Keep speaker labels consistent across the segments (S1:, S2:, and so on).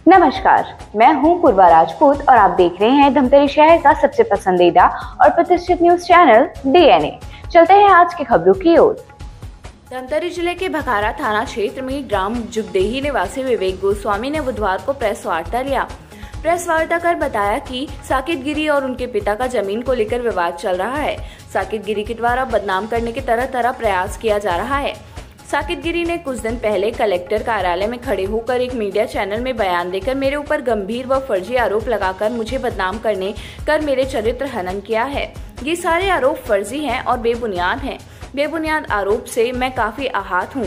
S1: नमस्कार, मैं हूं पूर्वा राजपूत और आप देख रहे हैं धमतरी शहर का सबसे पसंदीदा और प्रतिष्ठित न्यूज चैनल डीएनए। चलते हैं आज की खबरों की ओर। धमतरी जिले के भखारा थाना क्षेत्र में ग्राम जुगदेही निवासी विवेक गोस्वामी ने बुधवार को प्रेस वार्ता लिया। प्रेस वार्ता कर बताया कि साकिब गिरी और उनके पिता का जमीन को लेकर विवाद चल रहा है। साकिब गिरी के द्वारा बदनाम करने के तरह तरह प्रयास किया जा रहा है। साकिब गिरी ने कुछ दिन पहले कलेक्टर कार्यालय में खड़े होकर एक मीडिया चैनल में बयान देकर मेरे ऊपर गंभीर व फर्जी आरोप लगाकर मुझे बदनाम करने कर मेरे चरित्र हनन किया है। ये सारे आरोप फर्जी हैं और बेबुनियाद हैं। बेबुनियाद आरोप से मैं काफी आहत हूँ।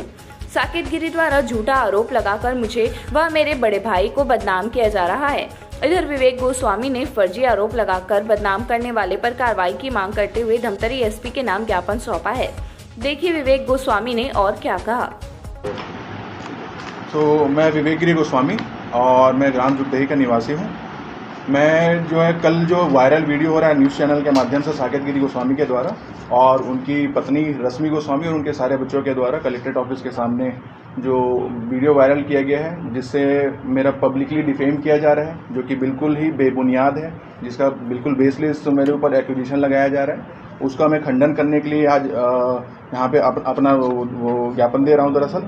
S1: साकिब गिरी द्वारा झूठा आरोप लगाकर मुझे व मेरे बड़े भाई को बदनाम किया जा रहा है। इधर विवेक गोस्वामी ने फर्जी आरोप लगाकर बदनाम करने वाले पर कार्रवाई की मांग करते हुए धमतरी एसपी के नाम ज्ञापन सौंपा है। देखिए विवेक गोस्वामी ने और क्या कहा।
S2: मैं विवेक गिरी गोस्वामी और मैं ग्राम जुगदेही का निवासी हूँ। मैं जो है कल जो वायरल वीडियो हो रहा है न्यूज़ चैनल के माध्यम से साकिब गिरी गोस्वामी के द्वारा और उनकी पत्नी रश्मि गोस्वामी और उनके सारे बच्चों के द्वारा कलेक्ट्रेट ऑफिस के सामने जो वीडियो वायरल किया गया है, जिससे मेरा पब्लिकली डिफेम किया जा रहा है, जो कि बिल्कुल ही बेबुनियाद है, जिसका बिल्कुल बेसलेस मेरे ऊपर एक्यूजेशन लगाया जा रहा है, उसका मैं खंडन करने के लिए आज यहाँ पे अपना वो ज्ञापन दे रहा हूँ। दरअसल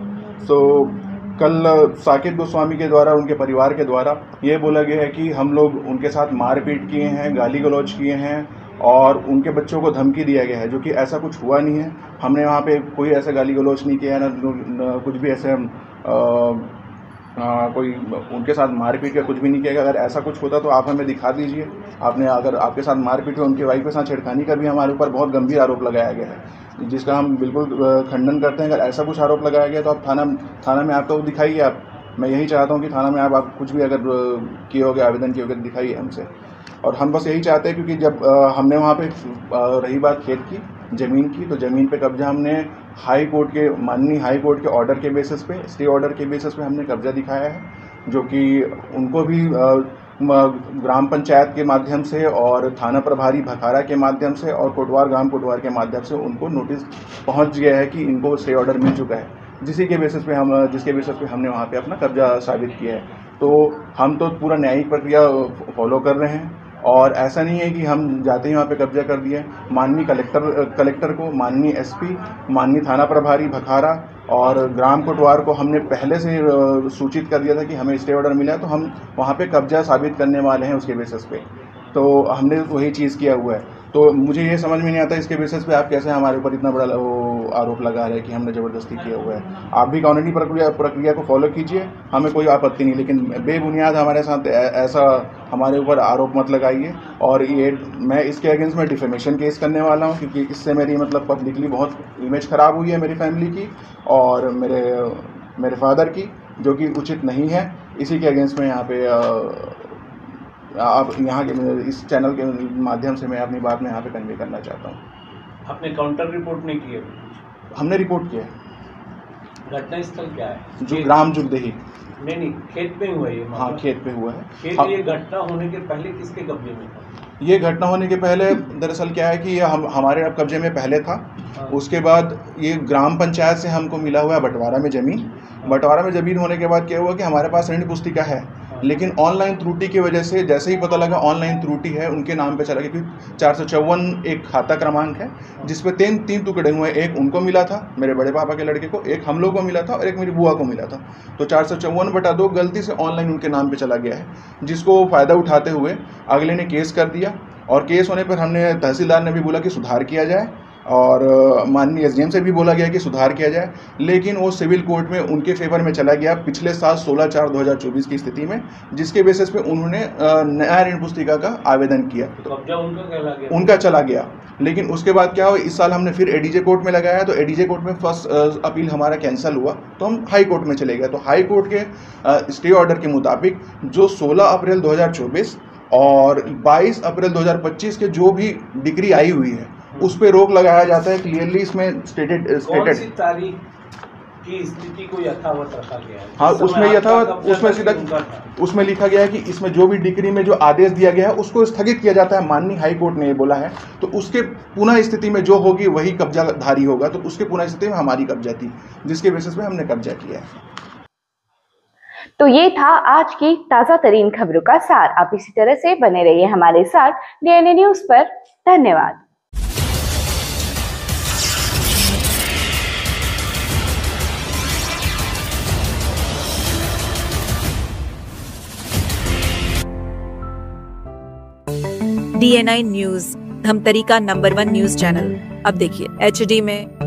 S2: कल साकिब गोस्वामी के द्वारा उनके परिवार के द्वारा ये बोला गया है कि हम लोग उनके साथ मारपीट किए हैं, गाली गलौज किए हैं और उनके बच्चों को धमकी दिया गया है, जो कि ऐसा कुछ हुआ नहीं है। हमने वहाँ पे कोई ऐसा गाली गलौज नहीं किया है, न कुछ भी ऐसे कोई उनके साथ मारपीट या कुछ भी नहीं किया। अगर ऐसा कुछ होता तो आप हमें दिखा दीजिए। आपने अगर आपके साथ मारपीट हो, उनकी वाइफ के साथ छेड़खानी का भी हमारे ऊपर बहुत गंभीर आरोप लगाया गया है, जिसका हम बिल्कुल खंडन करते हैं। अगर ऐसा कुछ आरोप लगाया गया तो आप थाना में आपको दिखाइए। आप मैं यही चाहता हूँ कि थाना में आप कुछ भी अगर किए होगे, आवेदन किए होगे, दिखाइए हमसे। और हम बस यही चाहते हैं, क्योंकि जब हमने वहाँ पे रही बात खेत की, ज़मीन की, तो ज़मीन पे कब्जा हमने माननीय हाई कोर्ट के ऑर्डर के बेसिस पे, स्टे ऑर्डर के बेसिस पे हमने कब्जा दिखाया है, जो कि उनको भी ग्राम पंचायत के माध्यम से और थाना प्रभारी भखारा के माध्यम से और ग्राम कोटवार के माध्यम से उनको नोटिस पहुंच गया है कि इनको स्टे ऑर्डर मिल चुका है, जिसके बेसिस पे हमने वहाँ पे अपना कब्जा साबित किया है। तो हम तो पूरा न्यायिक प्रक्रिया फॉलो कर रहे हैं और ऐसा नहीं है कि हम जाते ही वहाँ पे कब्जा कर दिए। माननीय कलेक्टर को, माननीय एसपी, माननीय थाना प्रभारी भखारा और ग्राम कोटवार को हमने पहले से सूचित कर दिया था कि हमें स्टे ऑर्डर मिला है, तो हम वहाँ पे कब्जा साबित करने वाले हैं उसके बेसिस पे। तो हमने वही चीज़ किया हुआ है। तो मुझे ये समझ में नहीं आता इसके बेसिस पे आप कैसे हमारे ऊपर इतना बड़ा आरोप लगा रहे हैं कि हमने ज़बरदस्ती किया हुआ है। आप भी कानूनी प्रक्रिया को फॉलो कीजिए, हमें कोई आपत्ति नहीं, लेकिन बेबुनियाद हमारे साथ ऐसा हमारे ऊपर आरोप मत लगाइए। और ये मैं इसके अगेंस्ट में डिफेमेशन केस करने वाला हूँ, क्योंकि इससे मेरी पब्लिकली बहुत इमेज ख़राब हुई है मेरी फैमिली की और मेरे फादर की, जो कि उचित नहीं है। इसी के अगेंस्ट में यहाँ पे आप यहाँ के इस चैनल के माध्यम से मैं अपनी बात में यहाँ पे कन्वे करना चाहता हूँ।
S3: आपने काउंटर रिपोर्ट नहीं की है?
S2: हमने रिपोर्ट किया है।
S3: घटना स्थल क्या है?
S2: जो ग्राम जुगदेही।
S3: नहीं, खेत पे हुआ है।
S2: हाँ, खेत पे हुआ है।
S3: खेत ये घटना होने के पहले किसके कब्जे में था?
S2: ये घटना होने के पहले दरअसल क्या है कि हमारे अब कब्जे में पहले था। उसके बाद ये ग्राम पंचायत से हमको मिला हुआ है बंटवारा में ज़मीन। बंटवारा में ज़मीन होने के बाद क्या हुआ कि हमारे पास ऋण पुस्तिका है, लेकिन ऑनलाइन त्रुटि की वजह से जैसे ही पता लगा ऑनलाइन त्रुटि है, उनके नाम पे चला गया। क्योंकि 454 एक खाता क्रमांक है, जिसपे तीन टुकड़े हुए। एक उनको मिला था, मेरे बड़े पापा के लड़के को, एक हम लोग को मिला था और एक मेरी बुआ को मिला था। तो 454/2 गलती से ऑनलाइन उनके नाम पे चला गया है, जिसको फ़ायदा उठाते हुए अगले ने केस कर दिया। और केस होने पर हमने तहसीलदार ने भी बोला कि सुधार किया जाए और माननीय एसडीएम से भी बोला गया कि सुधार किया जाए, लेकिन वो सिविल कोर्ट में उनके फेवर में चला गया पिछले साल 16/4/2024 की स्थिति में, जिसके बेसिस पे उन्होंने नया ऋण पुस्तिका का आवेदन किया।
S3: तो कब्जा
S2: उनका चला गया। लेकिन उसके बाद क्या हुआ, इस साल हमने फिर एडीजे कोर्ट में लगाया, तो एडीजे कोर्ट में फर्स्ट अपील हमारा कैंसिल हुआ, तो हम हाई कोर्ट में चले गए। तो हाई कोर्ट के स्टे ऑर्डर के मुताबिक जो 16 अप्रैल 2024 और 22 अप्रैल 2025 के जो भी डिग्री आई हुई है, उस पर रोक लगाया जाता है। क्लियरली इसमें स्टेटेड
S3: तारीख की स्थिति को यथावत रखा गया है।
S2: हाँ, उसमें यथावत, उसमें सीधा उसमें लिखा गया है कि इसमें जो भी डिक्री में जो आदेश दिया गया है उसको स्थगित किया जाता है। माननीय हाई कोर्ट ने ये बोला है, तो उसके पुनः स्थिति में जो होगी वही कब्जाधारी होगा। तो उसके पुनः स्थिति में हमारी कब्जा थी, जिसके बेसिस पे हमने कब्जा किया है।
S1: तो ये था आज की ताजा तरीन खबरों का सार। आप इसी तरह से बने रहिए हमारे साथ डीएनए न्यूज पर। धन्यवाद।
S4: DNI न्यूज, धमतरी का नंबर 1 न्यूज चैनल। अब देखिए HD में,